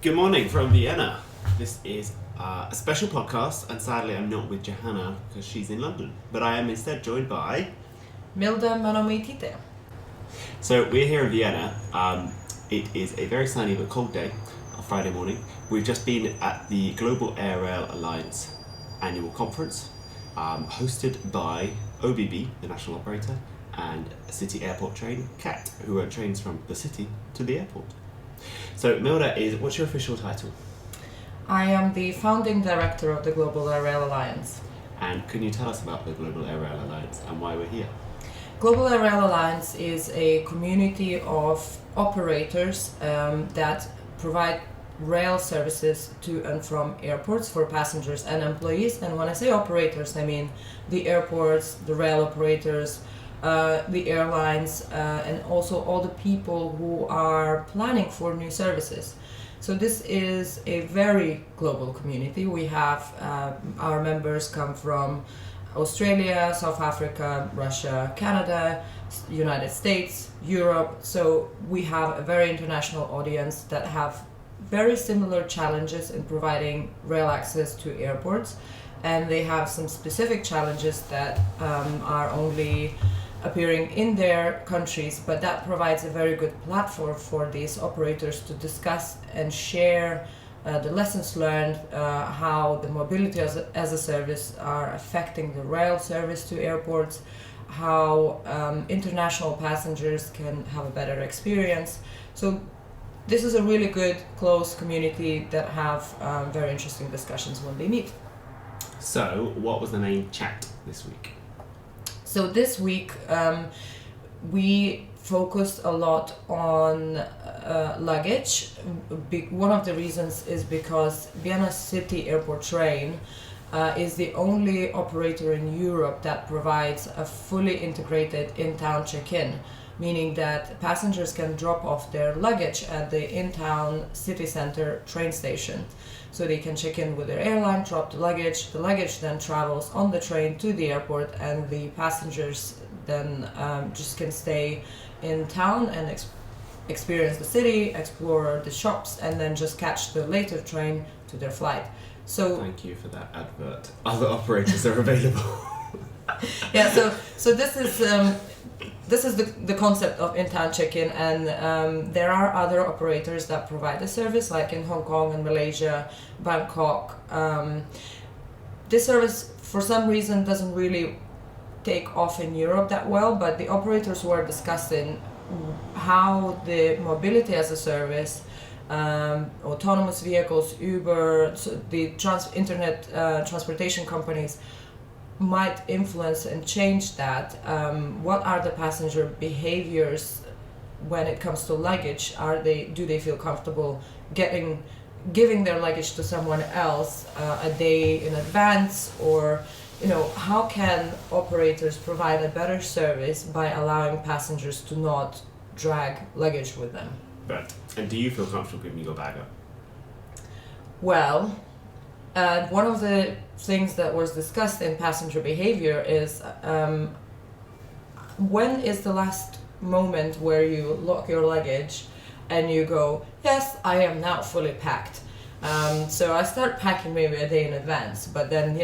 Good morning from Vienna. This is a special podcast, and sadly I'm not with Johanna because she's in London, but I am instead joined by Milda Manomaityte. So we're here in Vienna. It is a very sunny but cold day, a Friday morning. We've just been at the Global AirRail Alliance annual conference, hosted by OBB, the national operator, and City Airport Train, CAT, who run trains from the city to the airport. So Milda, what's your official title? I am the founding director of the Global AirRail Alliance. And can you tell us about the Global AirRail Alliance and why we're here? Global AirRail Alliance is a community of operators that provide rail services to and from airports for passengers and employees. And when I say operators, I mean the airports, the rail operators, the airlines, and also all the people who are planning for new services. So this is a very global community. We have our members come from Australia, South Africa, Russia, Canada, United States, Europe. So we have a very international audience that have very similar challenges in providing rail access to airports, and they have some specific challenges that are only appearing in their countries, but that provides a very good platform for these operators to discuss and share the lessons learned, how the mobility as a service are affecting the rail service to airports, how international passengers can have a better experience. So this is a really good, close community that have very interesting discussions when they meet. So what was the main chat this week? So this week we focused a lot on luggage. One of the reasons is because Vienna City Airport Train is the only operator in Europe that provides a fully integrated in-town check-in, meaning that passengers can drop off their luggage at the in-town city center train station. So they can check in with their airline, drop the luggage then travels on the train to the airport, and the passengers then just can stay in town and experience the city, explore the shops, and then just catch the later train to their flight. So thank you for that advert. Other operators are available. Yeah, so this is the concept of in-town check-in, and there are other operators that provide the service, like in Hong Kong and Malaysia, Bangkok. This service, for some reason, doesn't really take off in Europe that well, but the operators were discussing how the mobility as a service, autonomous vehicles, Uber, so the internet transportation companies might influence and change that. What are the passenger behaviors when it comes to luggage? Do they feel comfortable giving their luggage to someone else a day in advance, or how can operators provide a better service by allowing passengers to not drag luggage with them? Right. And do you feel comfortable giving your bag up? Well, one of the things that was discussed in passenger behavior is when is the last moment where you lock your luggage and you go, yes, I am now fully packed. So I start packing maybe a day in advance, but then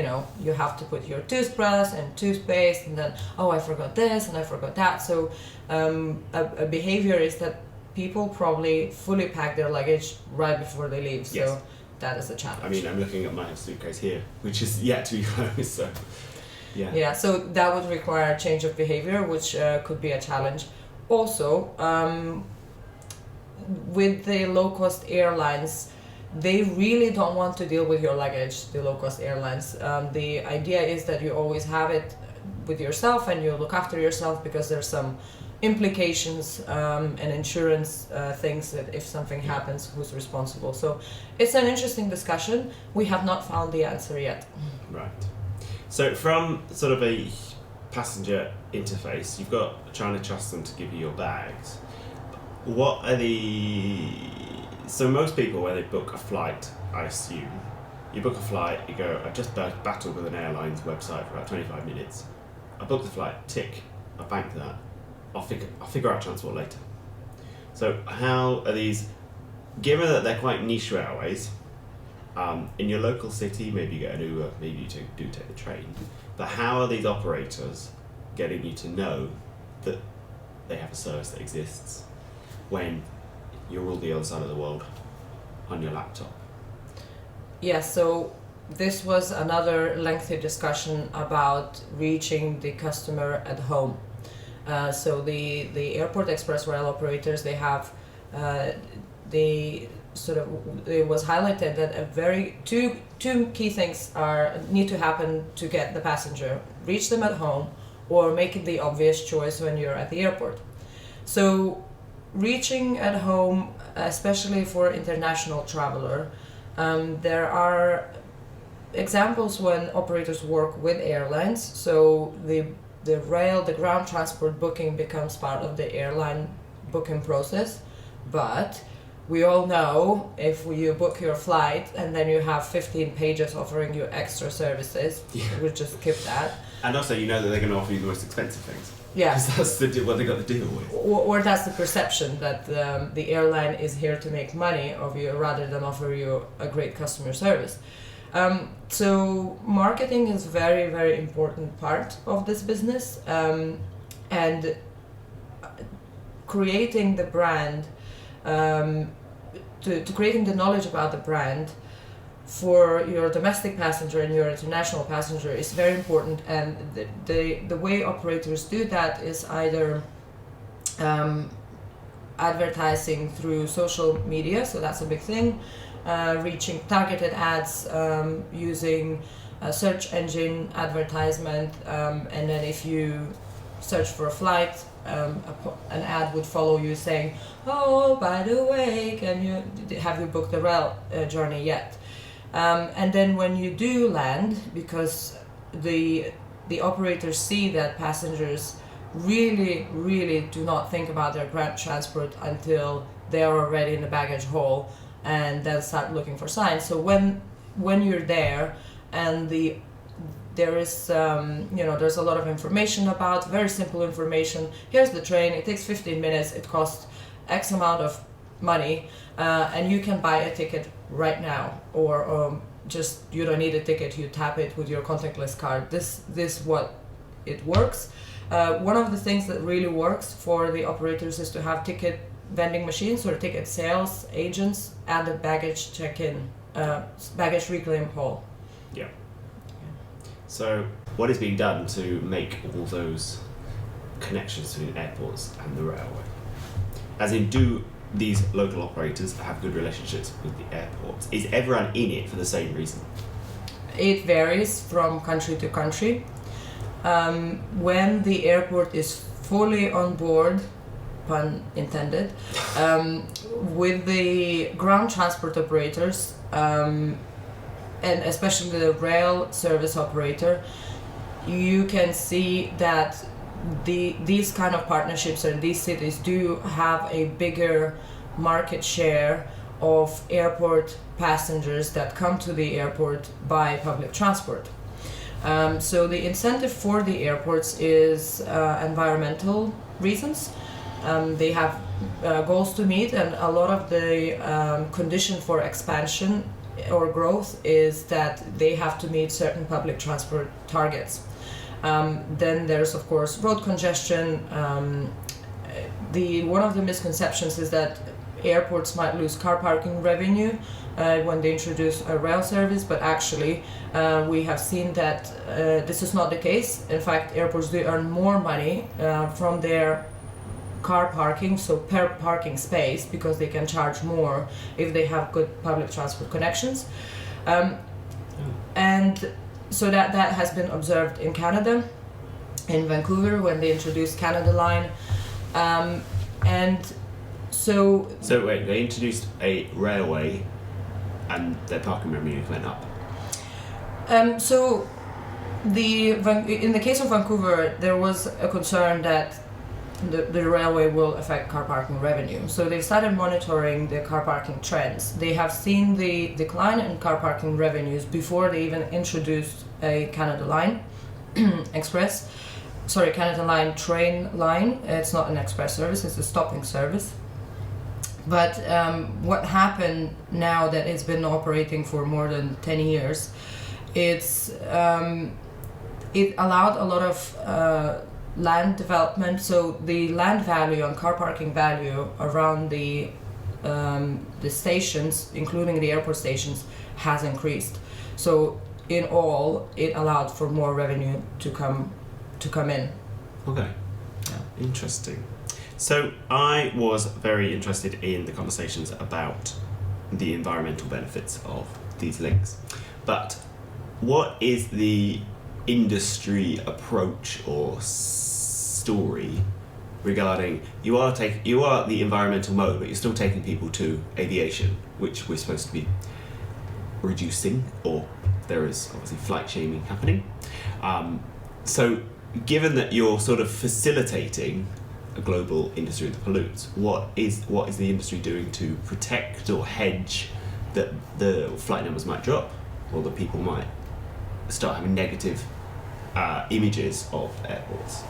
you have to put your toothbrush and toothpaste, and then I forgot this and I forgot that. So a behavior is that people probably fully pack their luggage right before they leave. So yes. That is a challenge. I mean, I'm looking at my suitcase here, which is yet to be closed, so yeah. Yeah, so that would require a change of behavior, which could be a challenge. Also, with the low-cost airlines, they really don't want to deal with your luggage, the low-cost airlines. The idea is that you always have it with yourself and you look after yourself, because there's some implications and insurance things that if something happens, who's responsible. So it's an interesting discussion. We have not found the answer yet. Right. So from sort of a passenger interface, you've got trying to trust them to give you your bags. What are so most people, when they book a flight, I assume, you book a flight, you go, I just battled with an airline's website for about 25 minutes. I booked the flight, tick, I banked that. I'll figure out transport later. So how are these given that they're quite niche railways, in your local city, maybe you get an Uber, maybe you do take the train, but how are these operators getting you to know that they have a service that exists when you're all the other side of the world on your laptop? Yeah, so this was another lengthy discussion about reaching the customer at home. So the airport express rail operators, they have it was highlighted that two key things need to happen to get the passenger: reach them at home, or make it the obvious choice when you're at the airport. So reaching at home, especially for international traveler, there are examples when operators work with airlines. So the ground transport booking becomes part of the airline booking process, but we all know if you book your flight and then you have 15 pages offering you extra services, we just skip that. And also, you know that they're going to offer you the most expensive things. Yeah. Because that's what they got to deal with. Or that's the perception that the airline is here to make money of you rather than offer you a great customer service. So marketing is very, very important part of this business, and creating the brand, to creating the knowledge about the brand for your domestic passenger and your international passenger is very important. And the way operators do that is either advertising through social media, so that's a big thing, reaching targeted ads, using search engine advertisement, and then if you search for a flight, an ad would follow you saying, "Oh, by the way, have you booked the rail journey yet?" And then when you do land, because the operators see that passengers really do not think about their ground transport until they are already in the baggage hall, and then start looking for signs. So when you're there and there is there's a lot of information about, very simple information. Here's the train, it takes 15 minutes, it costs X amount of money, and you can buy a ticket right now, or just you don't need a ticket, you tap it with your contactless card. This what it works. One of the things that really works for the operators is to have ticket vending machines or ticket sales agents at the baggage check-in, baggage reclaim hall. Yeah. So what is being done to make all those connections between airports and the railway? As in, do these local operators have good relationships with the airports? Is everyone in it for the same reason? It varies from country to country. When the airport is fully on board, pun intended, with the ground transport operators, and especially the rail service operator, you can see that these kind of partnerships and these cities do have a bigger market share of airport passengers that come to the airport by public transport. So the incentive for the airports is environmental reasons. They have goals to meet, and a lot of the condition for expansion or growth is that they have to meet certain public transport targets. Then there's of course road congestion. One of the misconceptions is that airports might lose car parking revenue when they introduce a rail service, but actually we have seen that this is not the case. In fact, airports do earn more money from their car parking, so per parking space, because they can charge more if they have good public transport connections. And so that has been observed in Canada, in Vancouver, when they introduced Canada Line. And so wait, they introduced a railway and their parking revenue went up. So in the case of Vancouver, there was a concern that the railway will affect car parking revenue. So they started monitoring the car parking trends. They have seen the decline in car parking revenues before they even introduced a Canada Line Canada Line train line. It's not an express service, it's a stopping service. But what happened now that it's been operating for more than 10 years, it allowed a lot of land development. So the land value and car parking value around the stations, including the airport stations, has increased. So in all, it allowed for more revenue to come in. Okay. Yeah. Interesting. So I was very interested in the conversations about the environmental benefits of these links. But what is the industry approach or story regarding you are the environmental mode, but you're still taking people to aviation, which we're supposed to be reducing, or there is obviously flight shaming happening. So given that you're sort of facilitating a global industry that pollutes, what is the industry doing to protect or hedge that the flight numbers might drop, or that people might start having negative images of airports?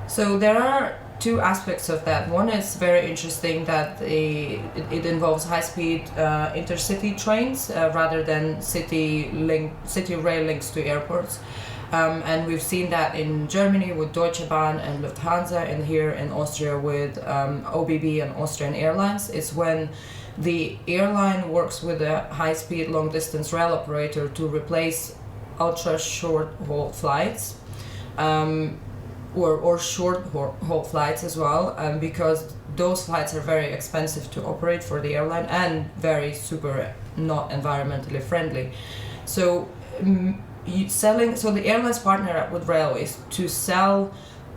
So there are two aspects of that. One is very interesting, that it involves high-speed intercity trains rather than city rail links to airports. And we've seen that in Germany with Deutsche Bahn and Lufthansa, and here in Austria with OBB and Austrian Airlines. It's when the airline works with a high-speed long-distance rail operator to replace ultra-short-haul flights, or short-haul flights as well, because those flights are very expensive to operate for the airline and very super not environmentally friendly. So the airlines partner up with railways to sell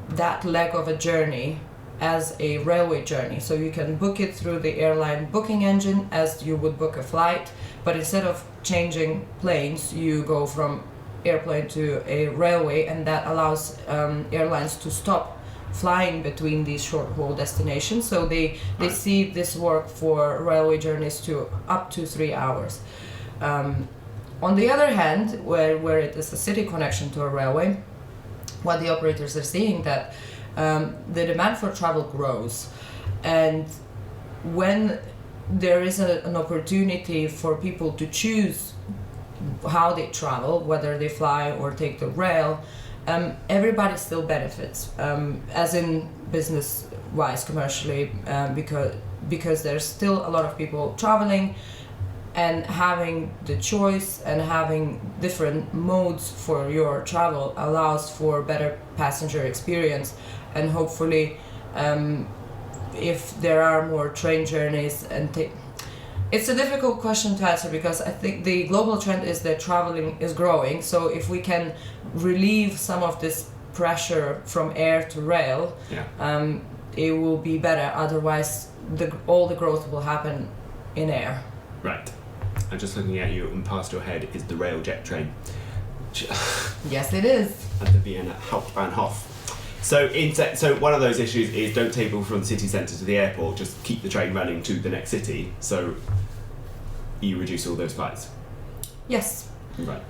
that leg of a journey as a railway journey. So you can book it through the airline booking engine as you would book a flight, but instead of changing planes, you go from airplane to a railway, and that allows airlines to stop flying between these short-haul destinations. So they see this work for railway journeys to up to 3 hours. On the other hand, where it is a city connection to a railway, what the operators are seeing that the demand for travel grows, and when there is an opportunity for people to choose how they travel, whether they fly or take the rail, everybody still benefits, as in business-wise, commercially, because there's still a lot of people traveling, and having the choice and having different modes for your travel allows for better passenger experience, and hopefully if there are more train journeys it's a difficult question to answer, because I think the global trend is that traveling is growing. So if we can relieve some of this pressure from air to rail, it will be better. Otherwise, all the growth will happen in air. Right. And just looking at you, and past your head is the railjet train. Yes, it is. At the Vienna Hauptbahnhof. So one of those issues is don't take people from the city centre to the airport, just keep the train running to the next city, so you reduce all those flights. Yes. Right.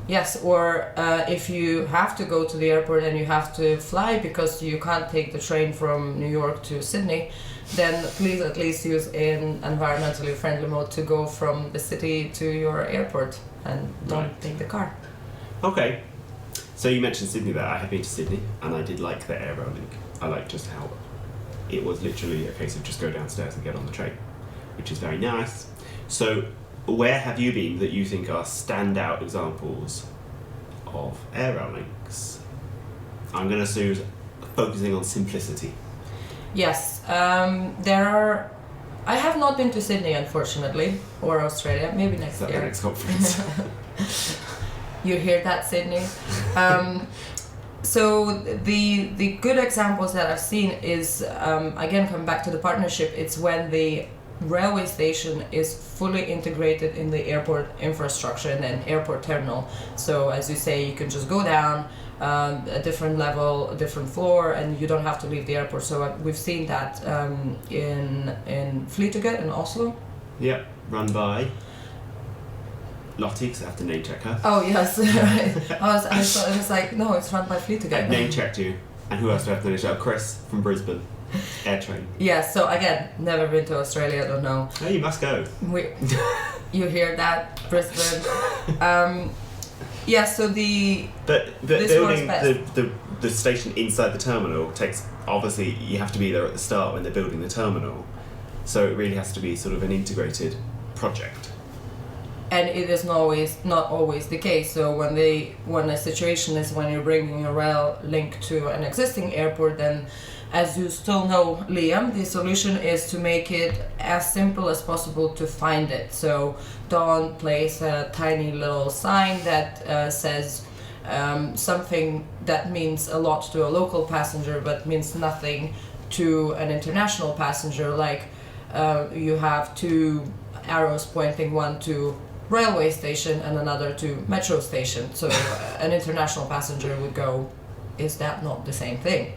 Yes, or if you have to go to the airport and you have to fly because you can't take the train from New York to Sydney, then please at least use an environmentally friendly mode to go from the city to your airport, and don't take the car. Okay. So you mentioned Sydney there. I have been to Sydney, and I did like the AirRail link. I liked just how it was literally a case of just go downstairs and get on the train, which is very nice. So where have you been that you think are standout examples of AirRail links? I'm going to assume focusing on simplicity. Yes, there are. I have not been to Sydney, unfortunately, or Australia. Maybe next year. The next conference. You hear that, Sydney? So the good examples that I've seen is, again, coming back to the partnership, it's when the railway station is fully integrated in the airport infrastructure and an airport terminal. So as you say, you can just go down a different level, a different floor, and you don't have to leave the airport. So we've seen that in Flytoget in Oslo. Yep, run by Lottie, because I have to name check her. Oh yes, right. I was like, no, it's run by Flytoget. I name checked you. And who else do I have to finish up? Chris from Brisbane, air train. Yeah, so again, never been to Australia, don't know. Oh, you must go. You hear that, Brisbane? Yeah, so But building the station inside the terminal takes, obviously you have to be there at the start when they're building the terminal, so it really has to be sort of an integrated project. And it is not always the case. So when a situation is when you're bringing a rail link to an existing airport, then as you still know, Liam, the solution is to make it as simple as possible to find it. So don't place a tiny little sign that says something that means a lot to a local passenger but means nothing to an international passenger, like you have two arrows pointing, one to railway station and another to metro station. So an international passenger would go, is that not the same thing?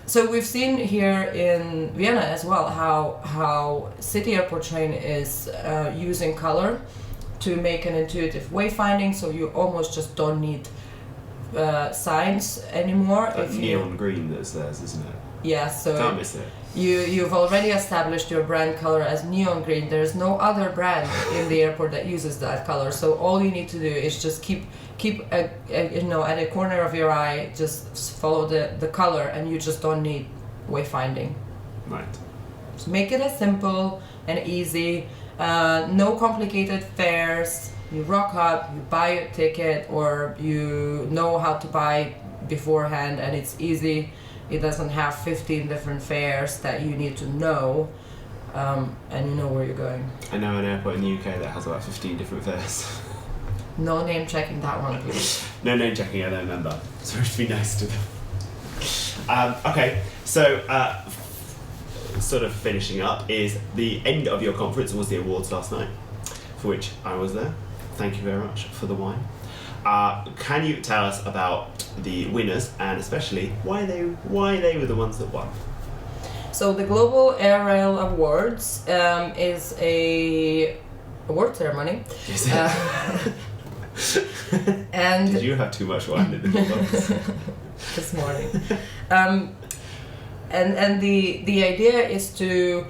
So we've seen here in Vienna as well how city airport train is using color to make an intuitive wayfinding, so you almost just don't need signs anymore. That neon green that's theirs, isn't it? Yeah, so can't miss it. You've already established your brand color as neon green. There's no other brand in the airport that uses that color. So all you need to do is just keep at a corner of your eye, just follow the color, and you just don't need wayfinding. Right. So make it as simple and easy. No complicated fares. You rock up, you buy a ticket, or you know how to buy beforehand, and it's easy. It doesn't have 15 different fares that you need to know, and you know where you're going. I know an airport in the UK that has about 15 different fares. No name checking that one, please. No name checking, I don't remember. So we should be nice to them. Okay, so sort of finishing up is the end of your conference was the awards last night, for which I was there. Thank you very much for the wine. Can you tell us about the winners and especially why they were the ones that won? So the Global AirRail Awards is a award ceremony. Is it? And did you have too much wine in the box? This morning? And the idea is to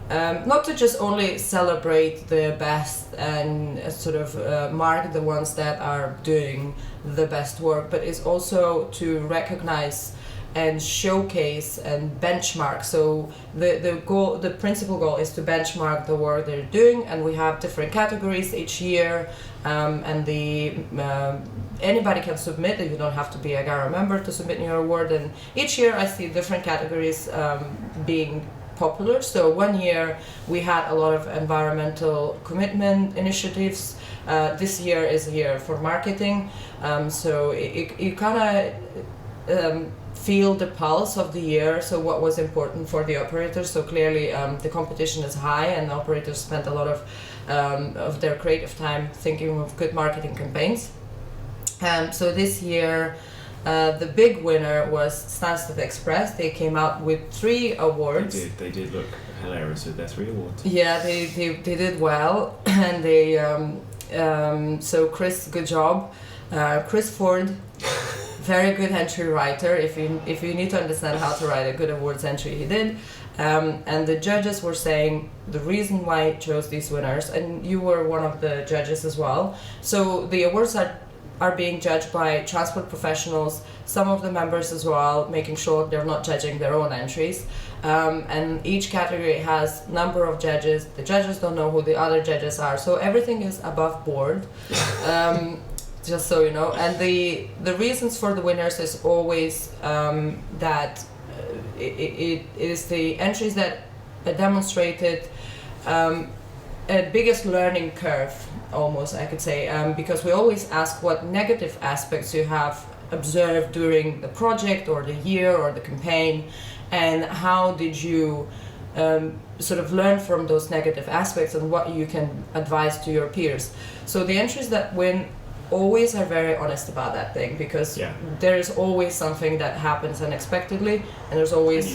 not to just only celebrate the best and sort of mark the ones that are doing the best work, but is also to recognize and showcase and benchmark. So the principal goal is to benchmark the work they're doing, and we have different categories each year, and anybody can submit. You don't have to be a GARA member to submit your award, and each year I see different categories being popular. So one year we had a lot of environmental commitment initiatives. This year is a year for marketing, so you kind of feel the pulse of the year, so what was important for the operators. So clearly the competition is high, and the operators spent a lot of their creative time thinking of good marketing campaigns. So this year the big winner was Stansted Express. They came out with 3 awards. They did look hilarious with their 3 awards. Yeah, they did well, and they so Chris, good job. Chris Ford, very good entry writer. If you need to understand how to write a good awards entry, he did. And the judges were saying the reason why he chose these winners, and you were one of the judges as well. So the awards are being judged by transport professionals, some of the members as well, making sure they're not judging their own entries. And each category has number of judges. The judges don't know who the other judges are, so everything is above board. Just so you know. And the reasons for the winners is always that it is the entries that demonstrated a biggest learning curve, almost I could say, because we always ask what negative aspects you have observed during the project or the year or the campaign, and how did you sort of learn from those negative aspects and what you can advise to your peers. So the entries that win always are very honest about that thing, because there is always something that happens unexpectedly, and there's always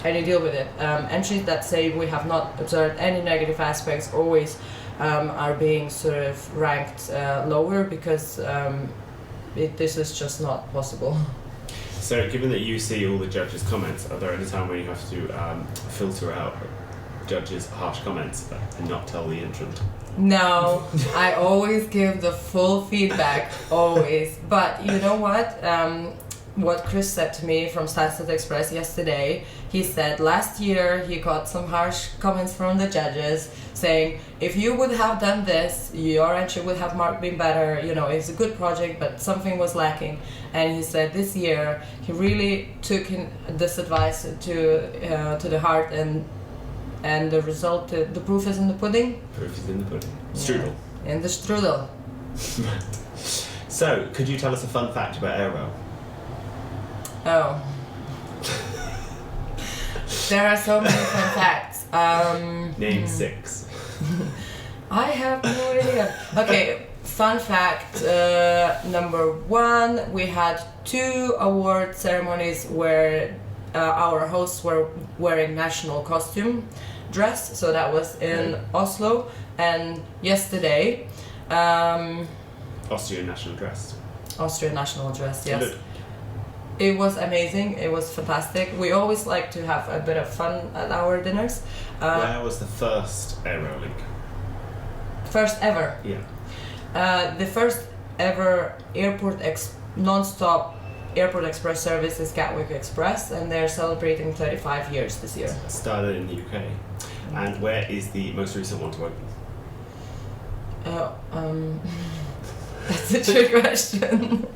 and you deal with it. Entries that say we have not observed any negative aspects always are being sort of ranked lower, because this is just not possible. So, given that you see all the judges' comments, are there any time when you have to filter out judges' harsh comments and not tell the entrant? No, I always give the full feedback, always. But you know what Chris said to me from Statsted Express yesterday, he said last year he got some harsh comments from the judges saying, if you would have done this, your entry would have been better, you know, it's a good project, but something was lacking. And he said this year he really took this advice to the heart, and the result, the proof is in the pudding. Proof is in the pudding. Strudel. Yeah, in the strudel. So, could you tell us a fun fact about AirRail? Oh. There are so many fun facts. Name 6. I have no idea. Okay, fun fact number 1, we had 2 award ceremonies where our hosts were wearing national costume dress, so that was in Oslo, and yesterday Austrian national dress. Austrian national dress, yes. Good. It was amazing, it was fantastic. We always like to have a bit of fun at our dinners. Where was the first AirRail link? First ever. Yeah. The first ever non-stop airport express service is Gatwick Express, and they're celebrating 35 years this year. Started in the UK. And where is the most recent one to open? That's a trick question.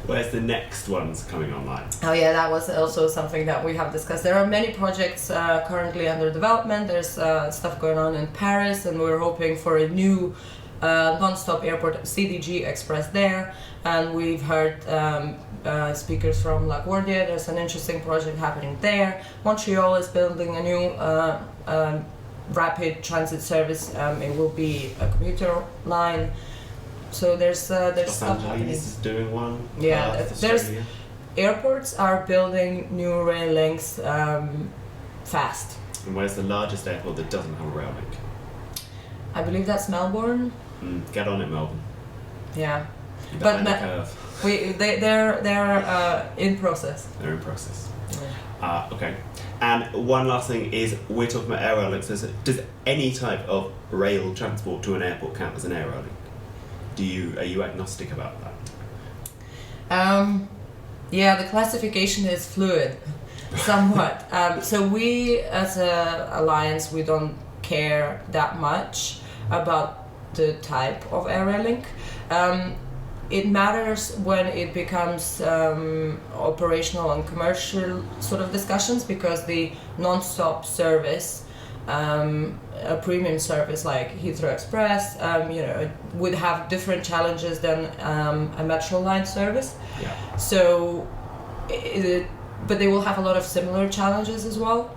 Where's the next ones coming online? Oh yeah, that was also something that we have discussed. There are many projects currently under development. There's stuff going on in Paris, and we're hoping for a new non-stop airport CDG Express there. And we've heard speakers from LaGuardia. There's an interesting project happening there. Montreal is building a new rapid transit service. It will be a commuter line. So there's stuff happening. Los Angeles is doing one. Yeah, there's Australia. airports are building new rail links fast. And where's the largest airport that doesn't have a rail link? I believe that's Melbourne. Get on it, Melbourne. Yeah, You're but behind the curve. they're in process. They're in process. Yeah. Okay. And one last thing is, we're talking about AirRail links. Does any type of rail transport to an airport count as an AirRail link? Are you agnostic about that? Yeah, the classification is fluid, somewhat. So we, as a alliance, we don't care that much about the type of AirRail link. It matters when it becomes operational and commercial sort of discussions, because the non-stop service, a premium service like Heathrow Express, it would have different challenges than a metro line service. Yeah. So, but they will have a lot of similar challenges as well.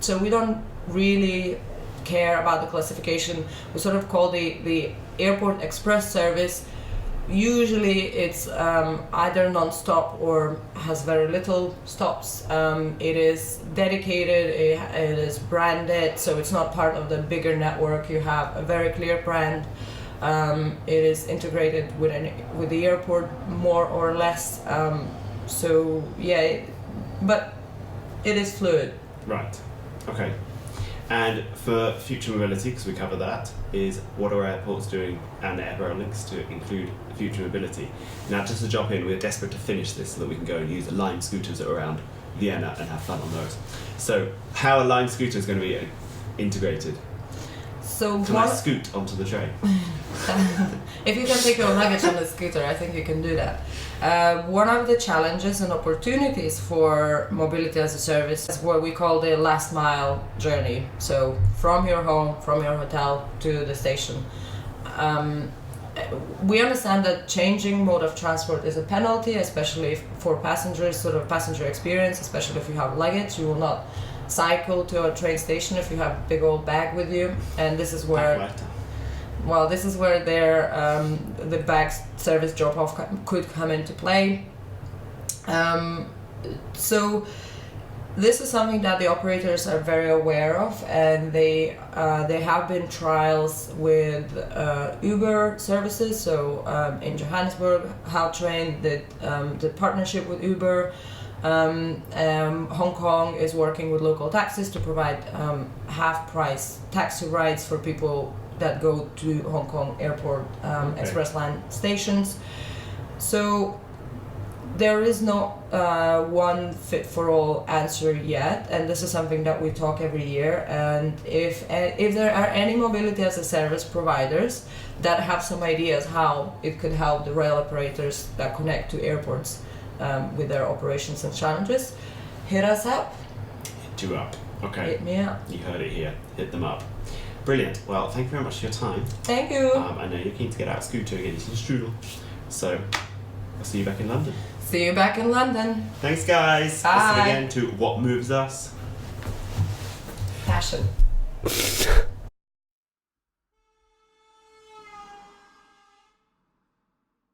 So we don't really care about the classification. We sort of call the airport express service. Usually it's either non-stop or has very little stops. It is dedicated, it is branded, so it's not part of the bigger network. You have a very clear brand. It is integrated with the airport more or less. So yeah, but it is fluid. Right. Okay. And for future mobility, because we cover that, is what are airports doing and AirRail links to include future mobility? Now, just to jump in, we're desperate to finish this so that we can go and use Lime scooters around Vienna and have fun on those. So, how are Lime scooters going to be integrated? So Can I scoot onto the train? If you can take your luggage on the scooter, I think you can do that. One of the challenges and opportunities for mobility as a service is what we call the last mile journey. So from your home, from your hotel to the station. We understand that changing mode of transport is a penalty, especially for passengers, sort of passenger experience, especially if you have luggage. You will not cycle to a train station if you have a big old bag with you, and this is where the bag service drop-off could come into play. So This is something that the operators are very aware of, and they have been trials with Uber services. So in Johannesburg, Gautrain did the partnership with Uber. Hong Kong is working with local taxis to provide half-price taxi rides for people that go to Hong Kong airport express line stations. So there is no one fit-for-all answer yet, and this is something that we talk every year. And if there are any mobility as a service providers that have some ideas how it could help the rail operators that connect to airports with their operations and challenges, hit us up. Hit you up. Okay. Hit me up. You heard it here. Hit them up. Brilliant. Well, thank you very much for your time. Thank you. I know you're keen to get out scootering and eating strudel. So, I'll see you back in London. See you back in London. Thanks, guys. Bye. Listen again to What Moves Us. Passion.